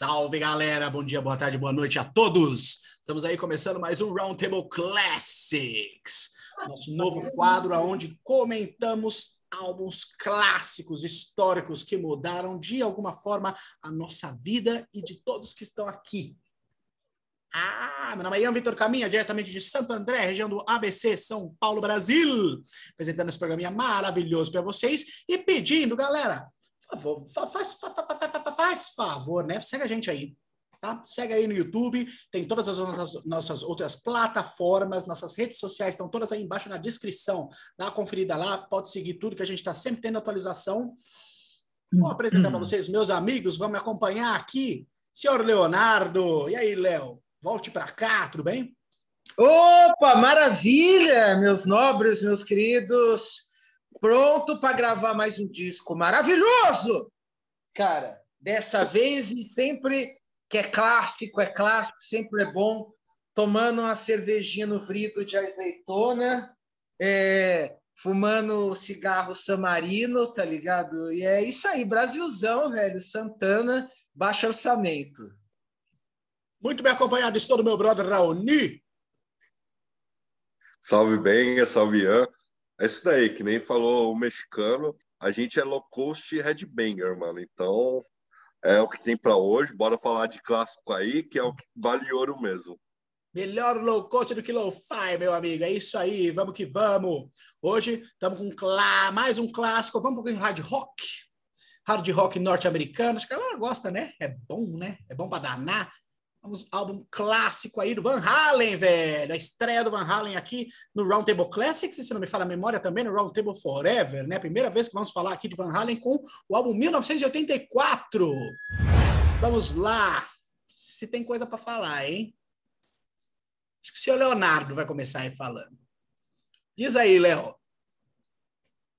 Salve, galera! Bom dia, boa tarde, boa noite a todos! Estamos aí começando mais um Roundtable Classics, nosso novo quadro onde comentamos álbuns clássicos, históricos que mudaram de alguma forma a nossa vida e de todos que estão aqui. Meu nome é Ian Vitor Caminha, diretamente de Santo André, região do ABC, São Paulo, Brasil, apresentando esse programinha maravilhoso para vocês e pedindo, galera, faz favor, né? Segue a gente aí, tá? Segue aí no YouTube, tem todas as nossas outras plataformas, nossas redes sociais estão todas aí embaixo na descrição. Dá uma conferida lá, pode seguir tudo que a gente está sempre tendo atualização. Vou apresentar para vocês, meus amigos, vão me acompanhar aqui. Senhor Leonardo, e aí, Léo? Volte para cá, tudo bem? Opa, maravilha, meus nobres, meus queridos. Pronto para gravar mais um disco maravilhoso, cara. Dessa vez e sempre que é clássico, sempre é bom. Tomando uma cervejinha no frito de azeitona, fumando cigarro Samarino, tá ligado? E é isso aí, Brasilzão, velho. Santana, baixo orçamento. Muito bem acompanhado, estou do meu brother Raoni. Salve bem, salve Ian. É isso daí, que nem falou o mexicano, a gente é low cost headbanger, mano. Então, é o que tem para hoje. Bora falar de clássico aí, que é o que vale ouro mesmo. Melhor low cost do que low-fi, meu amigo. É isso aí, vamos que vamos. Hoje estamos com mais um clássico. Vamos um pouquinho de hard rock. Hard rock norte-americano. Acho que a galera gosta, né? É bom, né? É bom para danar. Vamos, álbum clássico aí do Van Halen, velho. A estreia do Van Halen aqui no Roundtable Classics, se não me falha a memória, também no Roundtable Forever, né? Primeira vez que vamos falar aqui de Van Halen com o álbum 1984. Vamos lá. Se tem coisa para falar, hein? Acho que o senhor Leonardo vai começar aí falando. Diz aí, Léo.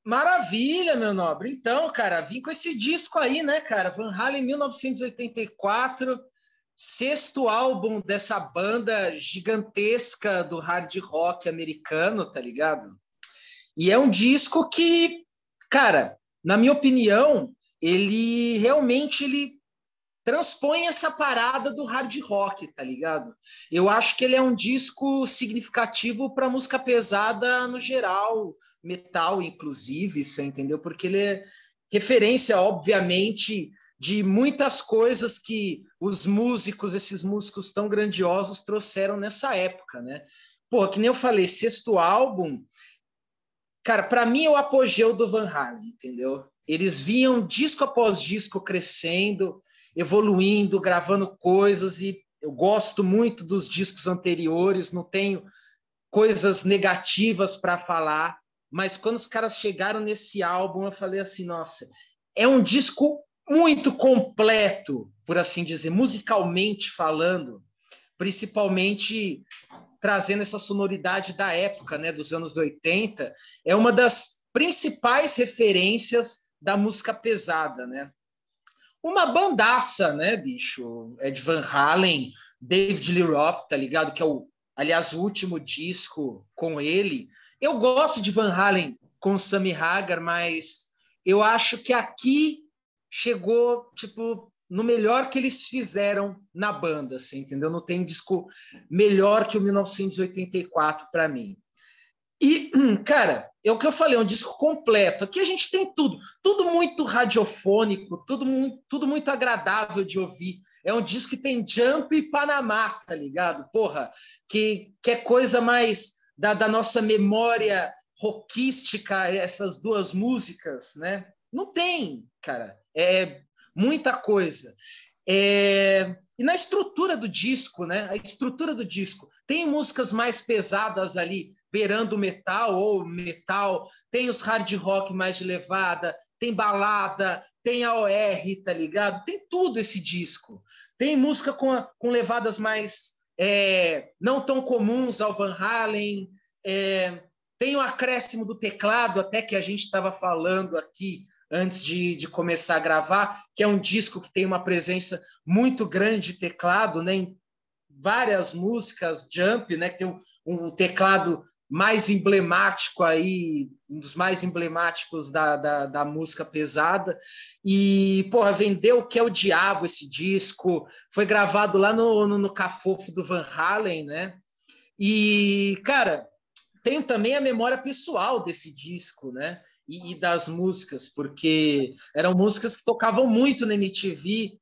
Maravilha, meu nobre. Então, cara, vim com esse disco aí, né, cara? Van Halen 1984, sexto álbum dessa banda gigantesca do hard rock americano, tá ligado? E é um disco que, cara, na minha opinião, ele realmente transpõe essa parada do hard rock, tá ligado? Eu acho que ele é um disco significativo para música pesada no geral, metal inclusive, você entendeu? Porque ele é referência, obviamente, de muitas coisas que esses músicos tão grandiosos trouxeram nessa época, né? Pô, que nem eu falei, sexto álbum, cara, para mim é o apogeu do Van Halen, entendeu? Eles vinham disco após disco crescendo, evoluindo, gravando coisas, e eu gosto muito dos discos anteriores, não tenho coisas negativas para falar, mas quando os caras chegaram nesse álbum, eu falei assim, nossa, é um disco muito completo, por assim dizer, musicalmente falando, principalmente trazendo essa sonoridade da época, né, dos anos 80, é uma das principais referências da música pesada, né? Uma bandaça, né, bicho? Ed Van Halen, David Lee Roth, tá ligado? Que é aliás, o último disco com ele. Eu gosto de Van Halen com Sammy Hagar, mas eu acho que aqui chegou, tipo, no melhor que eles fizeram na banda, assim, entendeu? Não tem disco melhor que o 1984 para mim. E, cara, é o que eu falei, é um disco completo. Aqui a gente tem tudo muito radiofônico, tudo muito agradável de ouvir. É um disco que tem Jump e Panamá, tá ligado? Porra, que é coisa mais da nossa memória rockística, essas duas músicas, né? Não tem, cara. É muita coisa. E na estrutura do disco, né? A estrutura do disco. Tem músicas mais pesadas ali, beirando metal ou metal, tem os hard rock mais de levada, tem balada, tem AOR, tá ligado? Tem tudo esse disco. Tem música com levadas mais não tão comuns ao Van Halen, tem o acréscimo do teclado, até que a gente estava falando aqui antes de começar a gravar, que é um disco que tem uma presença muito grande de teclado, né? Em várias músicas, Jump, né? Que tem um teclado mais emblemático aí, um dos mais emblemáticos da música pesada. E, porra, vendeu que é o diabo esse disco. Foi gravado lá no Cafofo do Van Halen, né? E, cara, tem também a memória pessoal desse disco, né? E das músicas, porque eram músicas que tocavam muito na MTV,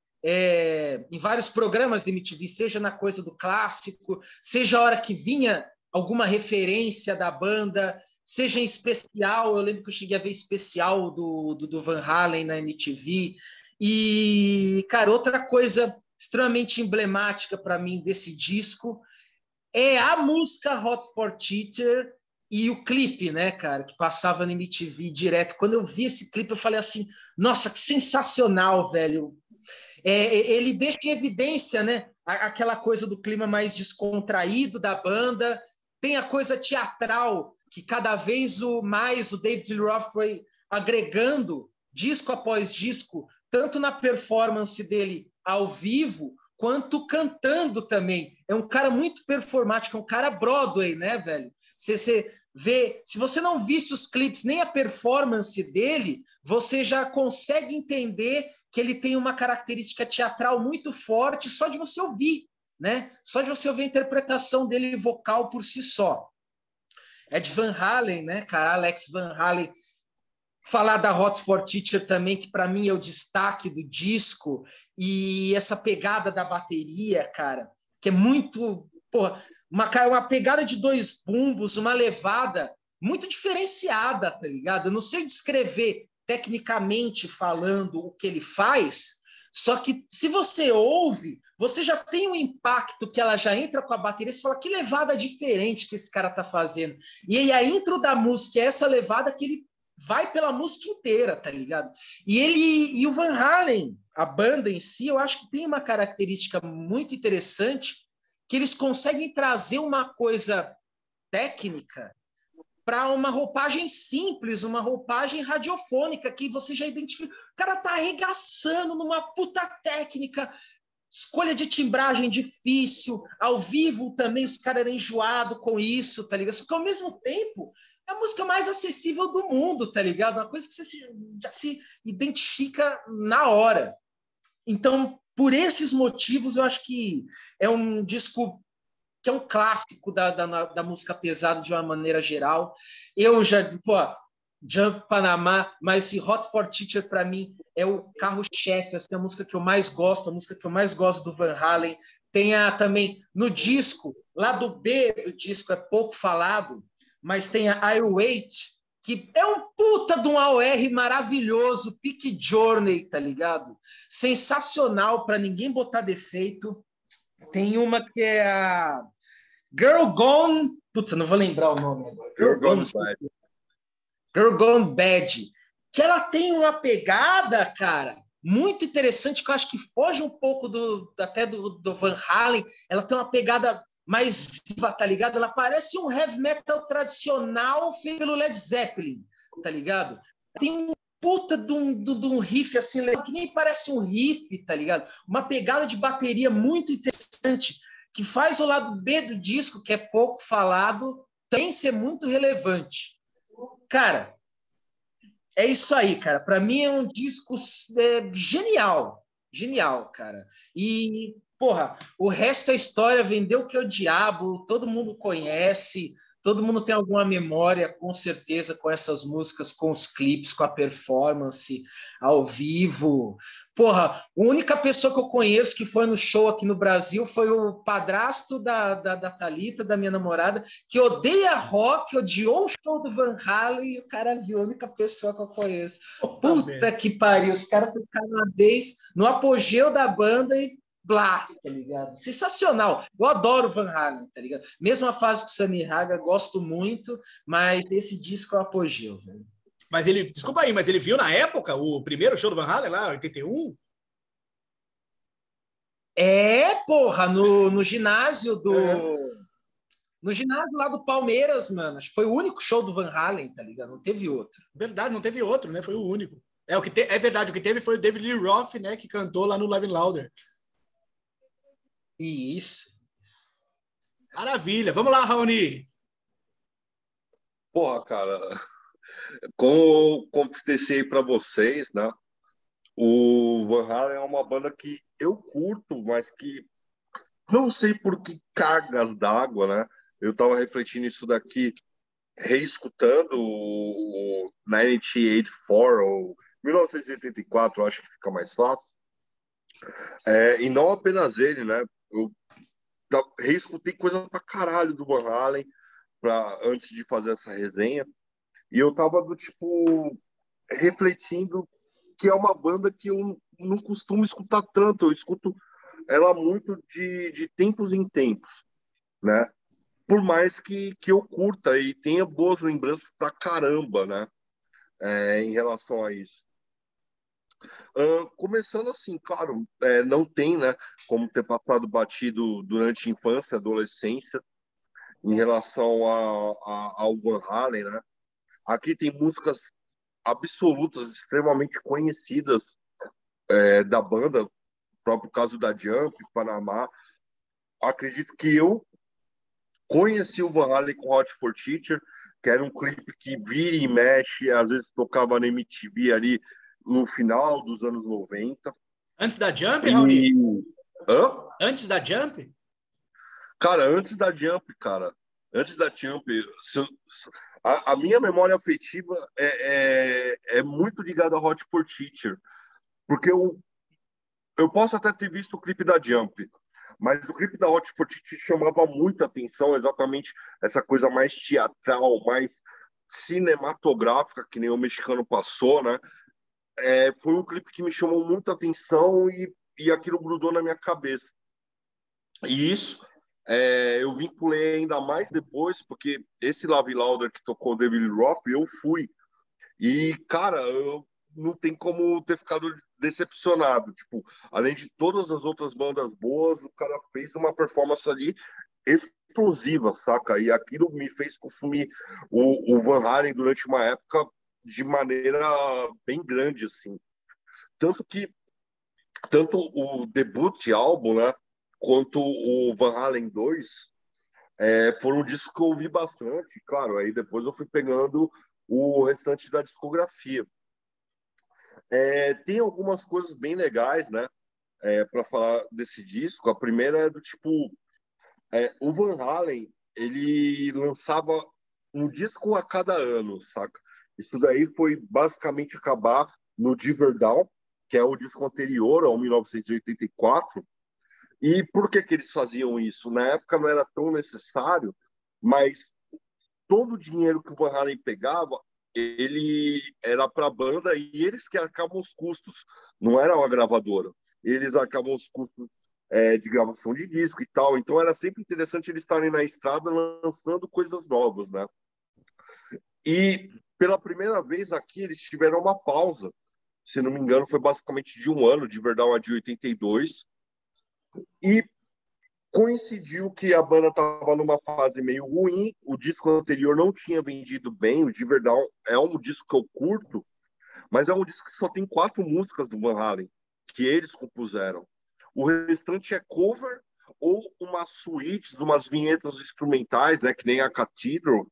em vários programas da MTV, seja na coisa do clássico, seja a hora que vinha alguma referência da banda, seja em especial. Eu lembro que eu cheguei a ver especial do Van Halen na MTV. E, cara, outra coisa extremamente emblemática para mim desse disco é a música Hot for Teacher e o clipe, né, cara, que passava na MTV direto. Quando eu vi esse clipe, eu falei assim, nossa, que sensacional, velho. Ele deixa em evidência, né, aquela coisa do clima mais descontraído da banda, tem a coisa teatral, que cada vez mais o David Lee Roth foi agregando, disco após disco, tanto na performance dele ao vivo, quanto cantando também. É um cara muito performático, é um cara Broadway, né, velho? Você vê, se você não visse os clipes, nem a performance dele, você já consegue entender que ele tem uma característica teatral muito forte só de você ouvir, né? Só de você ouvir a interpretação dele vocal por si só. Ed Van Halen, né, cara? Alex Van Halen. Falar da Hot for Teacher também, que para mim é o destaque do disco, e essa pegada da bateria, cara, que é muito... Porra, uma pegada de 2 bumbos, uma levada muito diferenciada, tá ligado? Eu não sei descrever tecnicamente falando o que ele faz, só que se você ouve, você já tem um impacto que ela já entra com a bateria, você fala, que levada diferente que esse cara tá fazendo. E aí a intro da música é essa levada que ele vai pela música inteira, tá ligado? E o Van Halen, a banda em si, eu acho que tem uma característica muito interessante, que eles conseguem trazer uma coisa técnica para uma roupagem simples, uma roupagem radiofônica, que você já identifica. O cara tá arregaçando numa puta técnica, escolha de timbragem difícil, ao vivo também os caras eram enjoados com isso, tá ligado? Só que ao mesmo tempo é a música mais acessível do mundo, tá ligado? Uma coisa que você já se identifica na hora. Então, por esses motivos, eu acho que é um disco que é um clássico da música pesada de uma maneira geral. Eu já, Jump Panamá, mas esse Hot for Teacher, para mim, é o carro-chefe, essa é a música que eu mais gosto, a música que eu mais gosto do Van Halen. Tem também, no disco, lá do B do disco, é pouco falado, mas tem a I Wait, que é um puta de um AOR maravilhoso, Peak Journey, tá ligado? Sensacional, para ninguém botar defeito. Tem uma que é a Girl Gone... Putz, não vou lembrar o nome agora. Girl Gone Bad. Que ela tem uma pegada, cara, muito interessante, que eu acho que foge um pouco até do Van Halen. Ela tem uma pegada mais viva, tá ligado? Ela parece um heavy metal tradicional feito pelo Led Zeppelin, tá ligado? Tem um puta de um riff assim, que nem parece um riff, tá ligado? Uma pegada de bateria muito interessante, que faz o lado B do disco, que é pouco falado, também ser muito relevante. Cara, é isso aí, cara. Para mim é um disco genial. Genial, cara. E, porra, o resto da história, vendeu que é o diabo, todo mundo conhece, todo mundo tem alguma memória, com certeza, com essas músicas, com os clipes, com a performance ao vivo. Porra, a única pessoa que eu conheço que foi no show aqui no Brasil foi o padrasto da Thalita, da minha namorada, que odeia rock, odiou o show do Van Halen, e o cara viu, a única pessoa que eu conheço. Puta que pariu, os caras tocaram uma vez no apogeu da banda e blá, tá ligado? Sensacional. Eu adoro Van Halen, tá ligado? Mesma fase que o Sammy Hagar, gosto muito, mas esse disco é o apogeu, velho. Mas ele, desculpa aí, mas ele viu na época o primeiro show do Van Halen lá, 81? Porra, no ginásio do... No ginásio lá do Palmeiras, mano. Acho que foi o único show do Van Halen, tá ligado? Não teve outro. Verdade, não teve outro, né? Foi o único. É verdade, o que teve foi o David Lee Roth, né? Que cantou lá no Live Louder. Isso. Maravilha. Vamos lá, Raoni. Porra, cara, como eu confidenciei para vocês, né? O Van Halen é uma banda que eu curto, mas que não sei por que cargas d'água, né? Eu tava refletindo isso daqui, reescutando o 1984 ou 1984, eu acho que fica mais fácil. E não apenas ele, né? Eu reescutei coisa pra caralho do Van Halen antes de fazer essa resenha. E eu tava do tipo refletindo que é uma banda que eu não costumo escutar tanto. Eu escuto ela muito de tempos em tempos, né? Por mais que eu curta e tenha boas lembranças pra caramba, né? Em relação a isso. Começando assim, claro, não tem, né, como ter passado batido durante a infância, adolescência, em relação ao Van Halen, né? Aqui tem músicas absolutas, extremamente conhecidas da banda, o próprio caso da Jump, Panamá. Acredito que eu conheci o Van Halen com Hot for Teacher, que era um clipe que vira e mexe, às vezes tocava na MTV ali no final dos anos 90. Antes da Jump, Raoni? E. Hã? Antes da Jump? Cara, antes da Jump, cara. Antes da Jump, a minha memória afetiva é muito ligada a Hot for Teacher. Porque eu posso até ter visto o clipe da Jump, mas o clipe da Hot for Teacher chamava muito a atenção, exatamente essa coisa mais teatral, mais cinematográfica, que nem o mexicano passou, né? Foi um clipe que me chamou muita atenção e aquilo grudou na minha cabeça. E isso eu vinculei ainda mais depois, porque esse Love Louder que tocou David Roth, eu fui. E, cara, eu não tem como ter ficado decepcionado. Tipo, além de todas as outras bandas boas, o cara fez uma performance ali explosiva, saca? E aquilo me fez consumir o Van Halen durante uma época de maneira bem grande, assim. Tanto que tanto o debut álbum, né, quanto o Van Halen 2 foram um disco que eu ouvi bastante. Claro, aí depois eu fui pegando o restante da discografia. Tem algumas coisas bem legais, né, para falar desse disco. A primeira é do tipo, o Van Halen, ele lançava um disco a cada ano, saca? Isso daí foi basicamente acabar no Diverdal, que é o disco anterior, ao 1984. E por que que eles faziam isso? Na época não era tão necessário, mas todo o dinheiro que o Van Halen pegava, ele era para a banda e eles que arcavam os custos, não era uma gravadora. Eles arcavam os custos de gravação de disco e tal. Então era sempre interessante eles estarem na estrada lançando coisas novas, né? E pela primeira vez aqui eles tiveram uma pausa. Se não me engano, foi basicamente de um ano, de verdade, a de 82. E coincidiu que a banda estava numa fase meio ruim, o disco anterior não tinha vendido bem, o De Verdade é um disco que eu curto, mas é um disco que só tem 4 músicas do Van Halen, que eles compuseram. O restante é cover ou umas suítes, umas vinhetas instrumentais, né, que nem a Cathedral,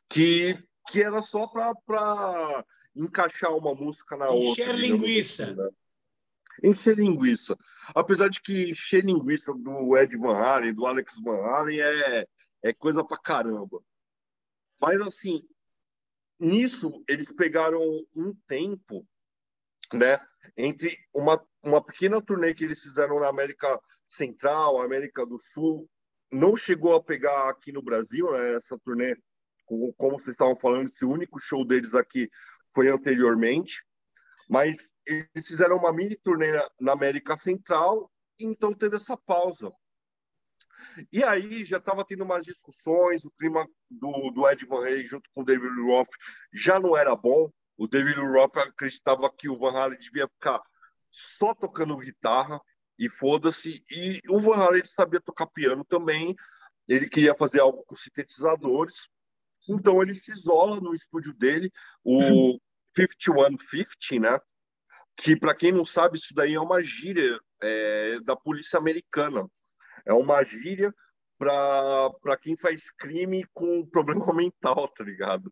que era só para encaixar uma música na outra, Encher digamos assim, linguiça. né? Encher linguiça. Apesar de que encher linguiça do Ed Van Halen, do Alex Van Halen, é coisa pra caramba. Mas, assim, nisso, eles pegaram um tempo, né, entre uma pequena turnê que eles fizeram na América Central, América do Sul, não chegou a pegar aqui no Brasil, né, essa turnê, como vocês estavam falando, esse único show deles aqui foi anteriormente, mas eles fizeram uma mini turnê na América Central, então teve essa pausa. E aí já estava tendo umas discussões, o clima do Ed Van Halen junto com o David Roth já não era bom. O David Roth acreditava que o Van Halen devia ficar só tocando guitarra e foda-se. E o Van Halen sabia tocar piano também, ele queria fazer algo com sintetizadores. Então ele se isola no estúdio dele, o 5150, né? Que, para quem não sabe, isso daí é uma gíria da polícia americana. É uma gíria para quem faz crime com problema mental, tá ligado?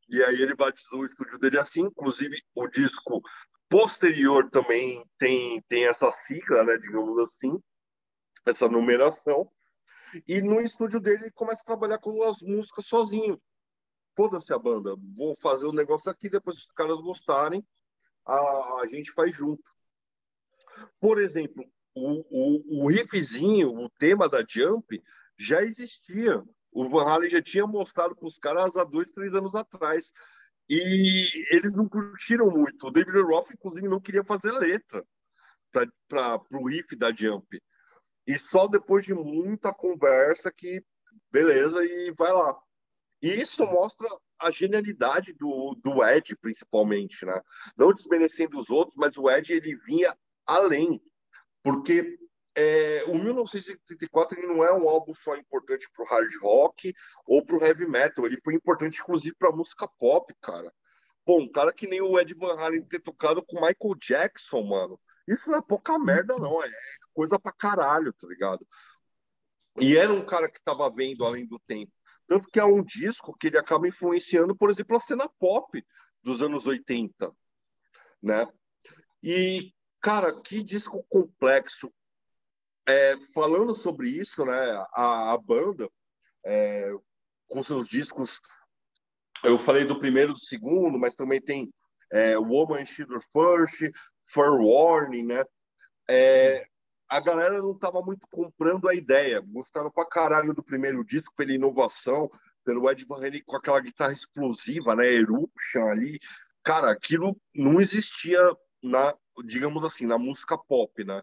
E aí ele batizou o estúdio dele assim, inclusive o disco posterior também tem essa sigla, né, digamos assim, essa numeração. E no estúdio dele ele começa a trabalhar com as músicas sozinho. Foda-se a banda, vou fazer o negócio aqui, depois se os caras gostarem, a gente faz junto. Por exemplo, o riffzinho, o tema da Jump, já existia. O Van Halen já tinha mostrado para os caras há 2, 3 anos atrás. E eles não curtiram muito. O David Roth, inclusive, não queria fazer letra para o riff da Jump. E só depois de muita conversa que, beleza, e vai lá. E isso mostra a genialidade do Ed, principalmente, né? Não desmerecendo os outros, mas o Ed, ele vinha além. Porque o 1984 ele não é um álbum só importante para o hard rock ou para o heavy metal. Ele foi importante, inclusive, para a música pop, cara. Pô, um cara que nem o Ed Van Halen ter tocado com Michael Jackson, mano. Isso não é pouca merda, não. É coisa pra caralho, tá ligado? E era um cara que estava vendo além do tempo. Tanto que é um disco que ele acaba influenciando, por exemplo, a cena pop dos anos 80, né? E, cara, que disco complexo. Falando sobre isso, né? A banda, com seus discos, eu falei do primeiro e do segundo, mas também tem Woman Shoulder First, Fair Warning, né? A galera não estava muito comprando a ideia. Gostaram pra caralho do primeiro disco, pela inovação, pelo Ed Van Halen com aquela guitarra explosiva, né? Eruption ali. Cara, aquilo não existia digamos assim, na música pop, né?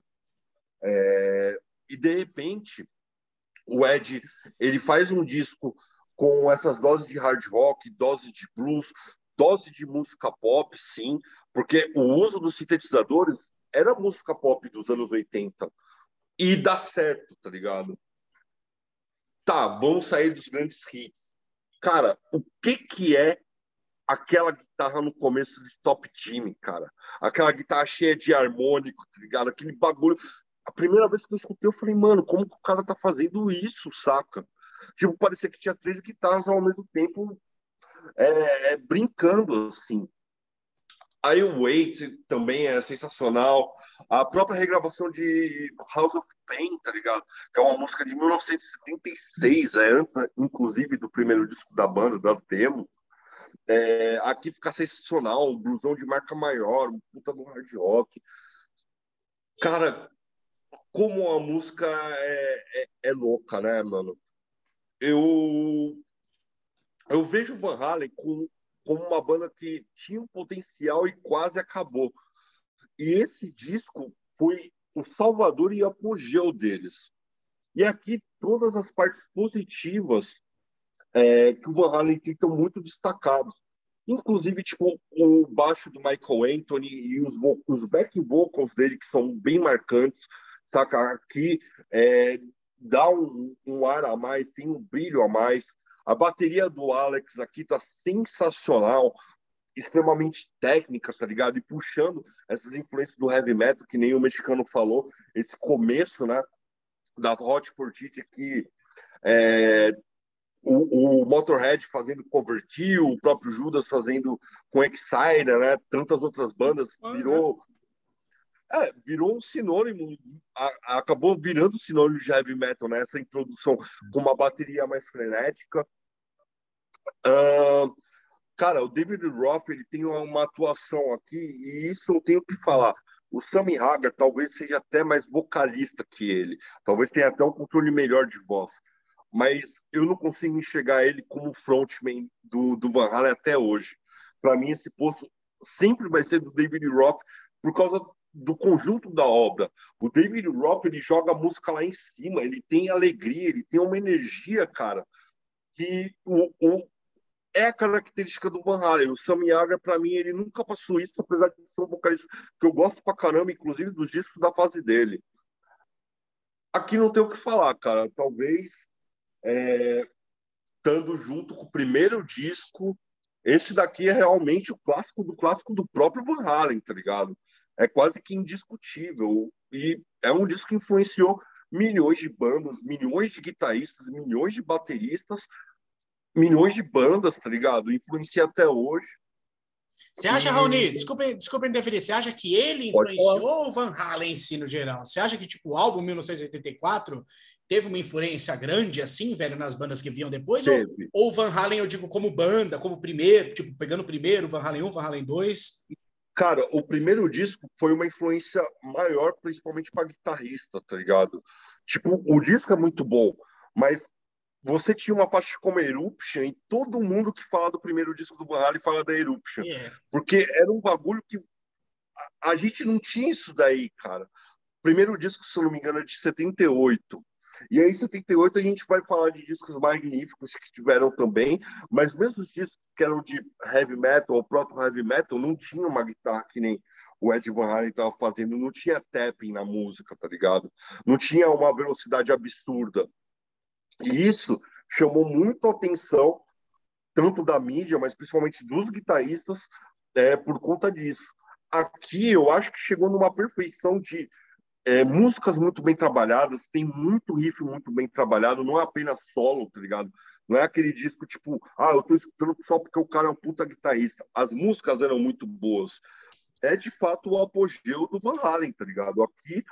E de repente, o Ed, ele faz um disco com essas doses de hard rock, dose de blues, dose de música pop, sim, porque o uso dos sintetizadores era música pop dos anos 80. E dá certo, tá ligado? Tá, vamos sair dos grandes hits. Cara, o que é aquela guitarra no começo de Top Jimmy, cara? Aquela guitarra cheia de harmônico, tá ligado? Aquele bagulho. A primeira vez que eu escutei, eu falei, mano, como que o cara tá fazendo isso, saca? Tipo, parecia que tinha 3 guitarras ao mesmo tempo brincando, assim. Aí o Wait também é sensacional. A própria regravação de House of Pain, tá ligado? Que é uma música de 1976, antes, inclusive, do primeiro disco da banda, das demos. Aqui fica sensacional, um blusão de marca maior, um puta do hard rock. Cara, como a música é louca, né, mano? Eu vejo Van Halen como uma banda que tinha um potencial e quase acabou. E esse disco foi o salvador e apogeu deles. E aqui todas as partes positivas que o Van Halen tem estão muito destacados. Inclusive, tipo, o baixo do Michael Anthony e os back vocals dele, que são bem marcantes, saca? Aqui dá um ar a mais, tem um brilho a mais. A bateria do Alex aqui tá sensacional, extremamente técnica, tá ligado? E puxando essas influências do heavy metal, que nem o mexicano falou, esse começo, né, da Hot Portit que o Motorhead fazendo Convertido, o próprio Judas fazendo com Exciter, né? Tantas outras bandas, virou um sinônimo, acabou virando sinônimo de heavy metal, né? Essa introdução com uma bateria mais frenética. Cara, o David Roth, ele tem uma atuação aqui, e isso eu tenho que falar. O Sammy Hagar talvez seja até mais vocalista que ele. Talvez tenha até um controle melhor de voz. Mas eu não consigo enxergar ele como frontman do Van Halen até hoje. Para mim, esse posto sempre vai ser do David Roth por causa do conjunto da obra. O David Roth, ele joga a música lá em cima, ele tem alegria, ele tem uma energia, cara, que é a característica do Van Halen. O Sammy Hagar, para mim, ele nunca passou isso, apesar de ser um vocalista que eu gosto pra caramba, inclusive dos discos da fase dele. Aqui não tem o que falar, cara. Talvez estando junto com o primeiro disco, esse daqui é realmente o clássico do próprio Van Halen, tá ligado? É quase que indiscutível. E é um disco que influenciou milhões de bandas, milhões de guitarristas, milhões de bateristas, milhões de bandas, tá ligado? Influencia até hoje. Você acha, Raoni, desculpa interferir, você acha que ele influenciou o Van Halen em si no geral? Você acha que, tipo, o álbum 1984 teve uma influência grande, assim, velho, nas bandas que vinham depois? Ou o Van Halen, eu digo, como banda, como primeiro, tipo, pegando o primeiro, Van Halen 1, Van Halen 2? Cara, o primeiro disco foi uma influência maior, principalmente para guitarrista, tá ligado? Tipo, o disco é muito bom, mas você tinha uma faixa como Eruption e todo mundo que fala do primeiro disco do Van Halen fala da Eruption. Yeah. Porque era um bagulho que a gente não tinha isso daí, cara. O primeiro disco, se eu não me engano, é de 78. E aí, em 78, a gente vai falar de discos magníficos que tiveram também, mas mesmo os discos que eram de heavy metal, ou proto-heavy metal, não tinha uma guitarra que nem o Ed Van Halen estava fazendo, não tinha tapping na música, tá ligado? Não tinha uma velocidade absurda. E isso chamou muito a atenção, tanto da mídia, mas principalmente dos guitarristas, por conta disso. Aqui eu acho que chegou numa perfeição de músicas muito bem trabalhadas, tem muito riff muito bem trabalhado, não é apenas solo, tá ligado? Não é aquele disco tipo, eu tô escutando só porque o cara é um puta guitarrista. As músicas eram muito boas. É de fato o apogeu do Van Halen, tá ligado? Aqui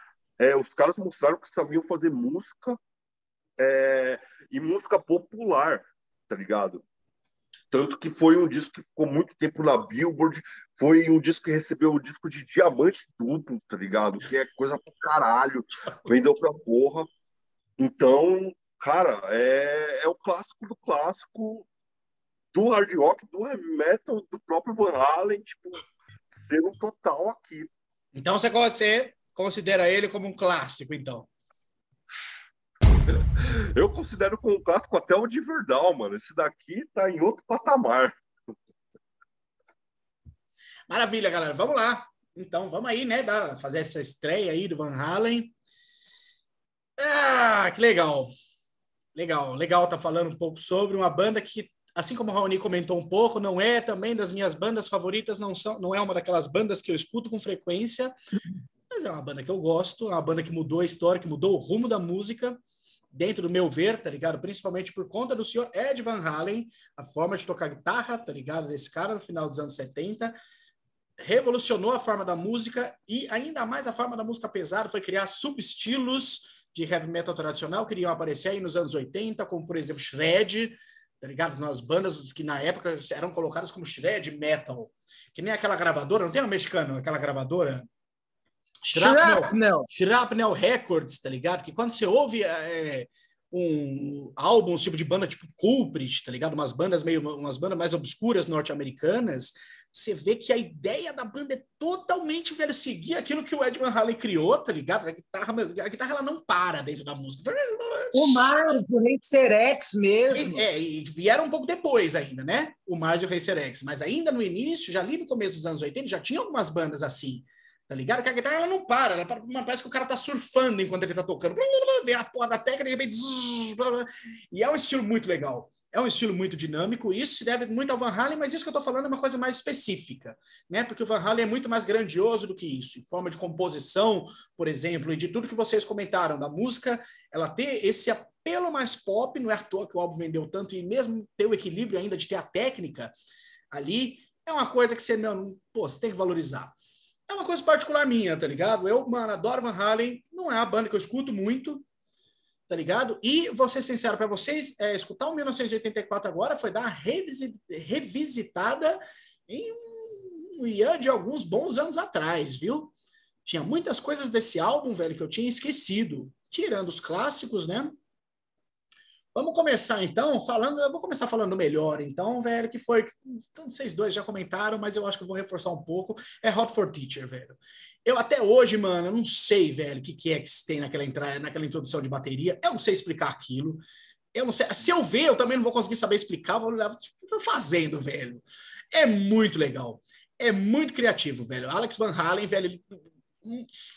os caras mostraram que sabiam fazer música e música popular, tá ligado? Tanto que foi um disco que ficou muito tempo na Billboard, foi um disco que recebeu o disco de diamante duplo, tá ligado? Que é coisa pra caralho, vendeu pra porra. Então, cara, é o clássico do clássico do hard rock, do heavy metal, do próprio Van Halen, tipo, sendo total aqui. Então você considera ele como um clássico, então? Eu considero como um clássico até o de Verdal, mano. Esse daqui tá em outro patamar. Maravilha, galera. Vamos lá. Então, vamos aí, né? Fazer essa estreia aí do Van Halen. Que legal. Legal tá falando um pouco sobre uma banda que, assim como o Raoni comentou um pouco, não é também das minhas bandas favoritas, não é uma daquelas bandas que eu escuto com frequência, mas é uma banda que eu gosto, é uma banda que mudou a história, que mudou o rumo da música, dentro do meu ver, tá ligado? Principalmente por conta do senhor Ed Van Halen, a forma de tocar guitarra, tá ligado? Desse cara no final dos anos 70, revolucionou a forma da música e ainda mais a forma da música pesada, foi criar subestilos de heavy metal tradicional que iriam aparecer aí nos anos 80, como, por exemplo, shred, tá ligado? Nas bandas que na época eram colocadas como shred metal, que nem aquela gravadora, não tem uma mexicana, aquela gravadora? Shrapnel Records, tá ligado? Que quando você ouve um álbum, tipo de banda tipo Culprit, tá ligado? Umas bandas mais obscuras norte-americanas, você vê que a ideia da banda é totalmente, velho, seguir aquilo que o Ed Van Halen criou, tá ligado? A guitarra ela não para dentro da música. O Mars, o Racer X mesmo. E vieram um pouco depois ainda, né? O Mars e o Racer X. Mas ainda no início, já ali no começo dos anos 80, já tinha algumas bandas assim, tá ligado? Que a guitarra ela não para, parece que o cara tá surfando enquanto ele tá tocando. Vem a porra da técnica e de repente... E é um estilo muito legal. É um estilo muito dinâmico, isso se deve muito ao Van Halen, mas isso que eu estou falando é uma coisa mais específica, né? Porque o Van Halen é muito mais grandioso do que isso, em forma de composição, por exemplo, e de tudo que vocês comentaram, da música, ela ter esse apelo mais pop, não é à toa que o álbum vendeu tanto, e mesmo ter o equilíbrio ainda de ter a técnica ali, é uma coisa que você tem que valorizar. É uma coisa particular minha, tá ligado? Eu, mano, adoro Van Halen, não é uma banda que eu escuto muito, tá ligado? E vou ser sincero para vocês, escutar o 1984 agora foi dar uma revisitada em um Ian de alguns bons anos atrás, viu? Tinha muitas coisas desse álbum, velho, que eu tinha esquecido, tirando os clássicos, né? Vamos começar, então, eu vou começar falando melhor, então, velho, que foi, vocês dois já comentaram, mas eu acho que eu vou reforçar um pouco, é Hot for Teacher, velho. Eu até hoje, mano, eu não sei, velho, o que é que tem naquela introdução de bateria, eu não sei explicar aquilo, eu não sei, se eu ver, eu também não vou conseguir saber explicar, eu vou olhar, tipo, o que eu tô fazendo, velho? É muito legal, é muito criativo, velho. Alex Van Halen, velho,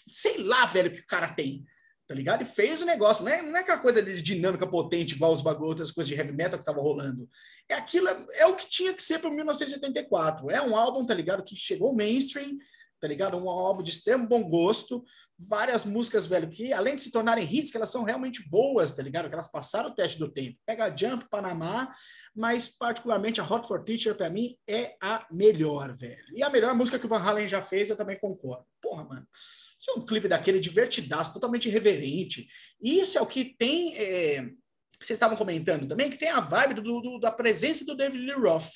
sei lá, velho, o que o cara tem, tá ligado? E fez o negócio, não é aquela coisa de dinâmica potente, igual outras coisas de heavy metal que tava rolando. Aquilo é o que tinha que ser para 1984. É um álbum, tá ligado? Que chegou mainstream, tá ligado? Um álbum de extremo bom gosto, várias músicas, velho, que além de se tornarem hits, que elas são realmente boas, tá ligado? Que elas passaram o teste do tempo. Pega a Jump, Panamá, mas particularmente a Hot for Teacher, pra mim, é a melhor, velho. E a melhor música que o Van Halen já fez, eu também concordo. Porra, mano. Isso é um clipe daquele divertidaço, totalmente irreverente. E isso é o que tem... que vocês estavam comentando também, que tem a vibe da presença do David Lee Roth.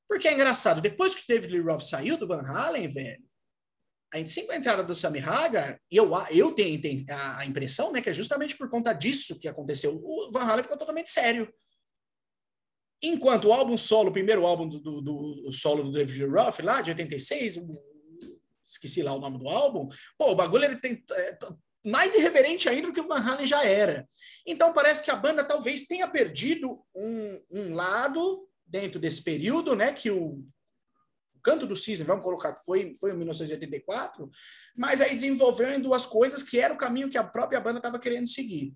Porque é engraçado, depois que o David Lee Roth saiu do Van Halen, velho, a entrada do Sammy Hagar, eu tenho a impressão, né, que é justamente por conta disso que aconteceu. O Van Halen ficou totalmente sério. Enquanto o álbum solo, o primeiro álbum do solo do David Lee Roth, lá de 86, esqueci lá o nome do álbum, pô, o bagulho ele tem... mais irreverente ainda do que o Van Halen já era. Então parece que a banda talvez tenha perdido um lado dentro desse período, né, que o Canto do Cisne, vamos colocar que foi em 1984, mas aí desenvolvendo as coisas que era o caminho que a própria banda estava querendo seguir.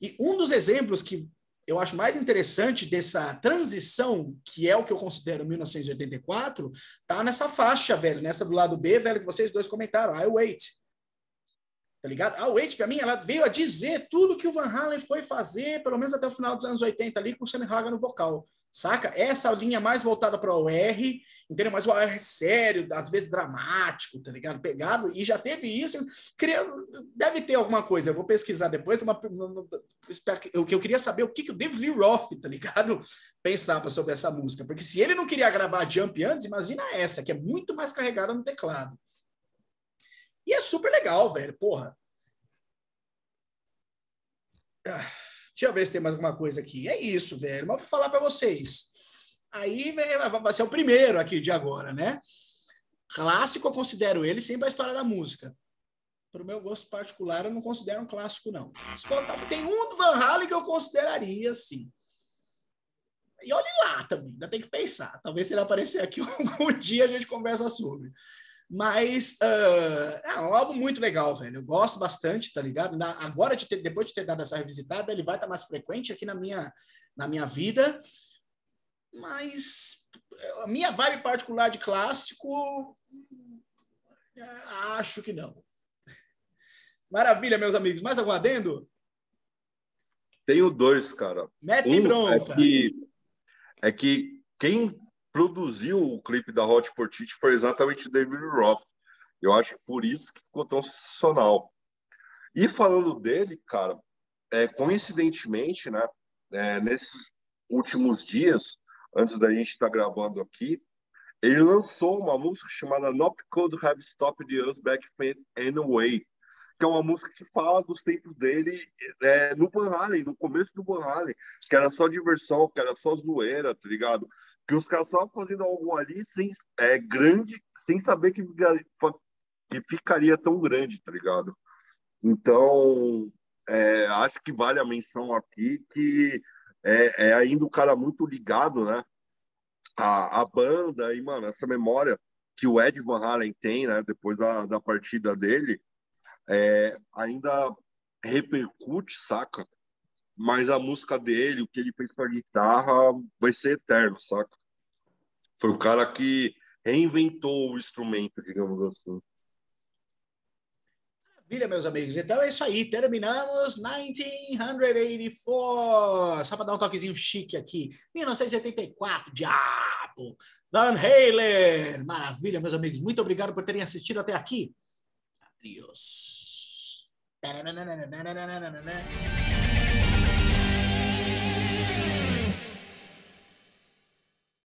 E um dos exemplos que eu acho mais interessante dessa transição, que é o que eu considero 1984, tá nessa faixa, velho, nessa do lado B, velho, que vocês dois comentaram, I Wait. Tá ligado? A Wait, pra mim, ela veio a dizer tudo que o Van Halen foi fazer, pelo menos até o final dos anos 80 ali, com o Sammy Hagar no vocal. Saca? Essa linha mais voltada para o R, entendeu? Mas o R sério, às vezes dramático, tá ligado? Pegado, e já teve isso. Deve ter alguma coisa, eu vou pesquisar depois. O que eu queria saber o que o David Lee Roth, tá ligado? Pensava sobre essa música. Porque se ele não queria gravar Jump antes, imagina essa, que é muito mais carregada no teclado. E é super legal, velho, porra. Deixa eu ver se tem mais alguma coisa aqui. É isso, velho. Mas vou falar para vocês. Aí vai ser o primeiro aqui de agora, né? Clássico, eu considero ele sempre a história da música. Para o meu gosto particular, eu não considero um clássico, não. Se for, tem um do Van Halen que eu consideraria, sim. E olhe lá também, ainda tem que pensar. Talvez se ele aparecer aqui algum dia a gente conversa sobre. Mas é um álbum muito legal, velho. Eu gosto bastante, tá ligado? Agora, depois de ter dado essa revisitada, ele vai estar mais frequente aqui na minha vida. Mas a minha vibe particular de clássico, acho que não. Maravilha, meus amigos. Mais algum adendo? Tenho dois, cara. Mete bronca. É que quem produziu o clipe da Hot for Teacher foi exatamente o David Roth. Eu acho que por isso que ficou tão sensacional. E falando dele, cara, coincidentemente, né, nesses últimos dias, antes da gente estar gravando aqui, ele lançou uma música chamada Not Could Have Stopped Us Back Anyway, que é uma música que fala dos tempos dele no Van Halen, no começo do Van Halen, que era só diversão, que era só zoeira, tá ligado? Que os caras estavam fazendo algo ali grande, sem saber que ficaria tão grande, tá ligado? Então, acho que vale a menção aqui que é ainda um cara muito ligado, né? A banda e, mano, essa memória que o Ed Van Halen tem, né? Depois da partida dele, ainda repercute, saca? Mas a música dele, o que ele fez com a guitarra, vai ser eterno, saca? Foi o cara que reinventou o instrumento, digamos assim. Maravilha, meus amigos. Então é isso aí. Terminamos 1984. Só para dar um toquezinho chique aqui. 1984, diabo. Van Halen. Maravilha, meus amigos. Muito obrigado por terem assistido até aqui. Adiós.